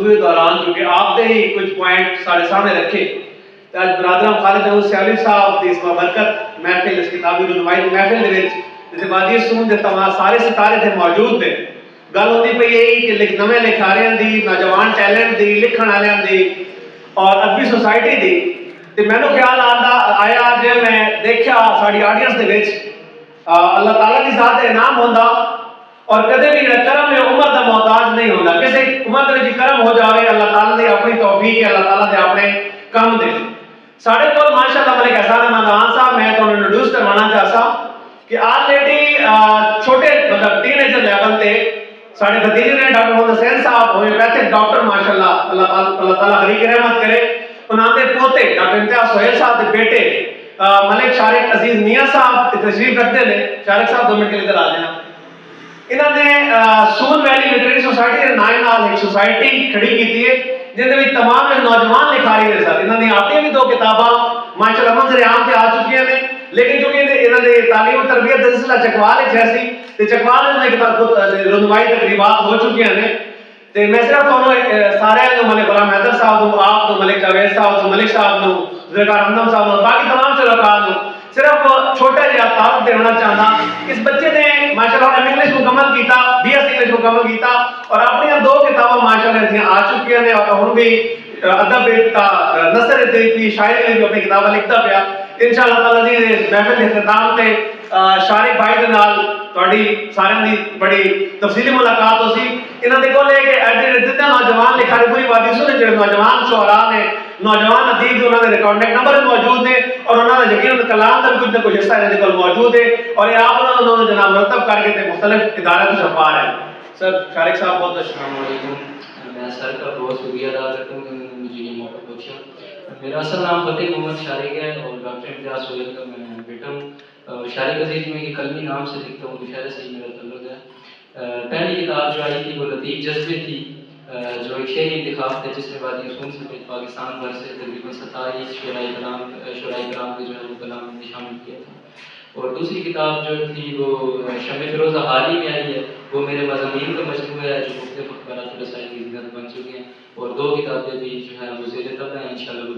گفتگو کے دوران چونکہ آپ نے ہی کچھ پوائنٹ سارے سامنے رکھے تو اج برادر خالد احمد سیالوی صاحب کی اس برکت محفل اس کتابی رونمائی کی محفل دے وچ جیسے وادی سون دے تمام سارے ستارے تھے موجود نے گل ہوتی پئی یہی کہ نویں لکھاریاں دی نوجوان ٹیلنٹ دی لکھن والیاں دی اور ادبی سوسائٹی دی تے مینوں خیال آیا جے میں دیکھا ساری آڈینس دے وچ اللہ تعالیٰ کی ذات انعام ہوندا اور کدے بھی کرم ہے عمر دا محتاج نہیں ہوندا کسے عمر دے وچ کرم ہو جاوے اللہ تعالیٰ دی اپنی توفیق ہے اللہ تعالیٰ دے اپنے کام دے ساڈے کول ماشاءاللہ ملک احسان احمد خان صاحب میں تانوں انٹروڈیوس کروانا چاہتا کہ آلریڈی چھوٹے مطلب ٹین ایجر لیول تے ساڈے بھتیجے نے ڈاکٹر محمد حسین صاحب ہومیوپیتھک ڈاکٹر ماشاءاللہ اللہ تعالیٰ حریق رحمت کرے انہاں دے پوتے ڈاکٹر امتیاز سہیل صاحب دے بیٹے ملک شارق عزیز میاں صاحب تشریف رکھتے ہیں شارق صاحب 2 منٹ کے لیے ادھر آ جائیں انہوں نے سون ویلی لٹریری سوسائٹی کے نام ایک سوسائٹی کھڑی کی ہے جن میں تمام نوجوان لکھاری نے سر انہوں نے اپنی بھی 2 کتاباں ماشاءاللہ منظر عام تے آ چکی ہیں لیکن چونکہ انہوں نے تعلیم و تربیت کا سلسلہ چکوال ایسی تو چکوال میں کتاب رونمائی تقریبات ہو چکی ہیں تو میں صرف تمہیں سارے ملک غلام حیدر صاحب آپ ملک جاوید صاحب ملک صاحب ذوالفقار حمدم صاحب باقی تمام شرکاء صرف چھوٹا جہا تعارف دینا چاہتا اس بچے نے ماشاءاللہ انگلش مکمل کیتا بی ایس انگلش مکمل کیتا اور اپنی 2 کتابیں ماشاءاللہ آ چکی ہیں اور ہن بھی ادب کا نثر کی شاعری بھی اپنی کتابیں لکھتا پیا انشاءاللہ تعالی جی محفل کے اختتام تے شارق بھائی دے نال تہاڈی سارے دی بڑی تفصیلی ملاقات ہو سی انہاں دے کول ہے کہ جتنے نوجوان لکھاری پوری وادی سنے جڑے نوجوان شعراء نے نوجوان ادیب انہوں نے ریکارڈنگ نمبر موجود ہے اور انہوں نے یقین کلام کا بھی کچھ نہ کچھ حصہ انہوں نے موجود ہے اور یہ آپ انہوں نے جناب مرتب کر کے مختلف ادارے کو چھپا رہے ہیں سر شارق صاحب بہت السلام علیکم میں سر کا بہت شکریہ ادا کرتا ہوں کہ انہوں نے مجھے یہ موقع بخشا میرا اصل نام فتح محمد شارق ہے اور ڈاکٹر امتیاز سہیل کا میں بیٹا ہوں شارق عزیز میں یہ قلمی نام سے لکھتا ہوں مشاعرے سے ہی میرا تعلق ہے پہلی کتاب جو آئی تھی وہ لطیف جذبے تھی جو ایک شعری انتخاب تھا جس نے وادی سون سے پاکستان بھر سے تقریباً 27 شعراء کرام کے جو ہے وہ کلام نے شامل کیا تھا اور دوسری کتاب جو تھی وہ شمع فیروزہ حال ہی میں آئی ہے وہ میرے مضامین کا مجموعہ ہے جو مختلف اخبارات و رسائل کی زینت بن چکے ہیں اور 2 کتابیں بھی جو ہے وہ زیر طبع ہیں انشاءاللہ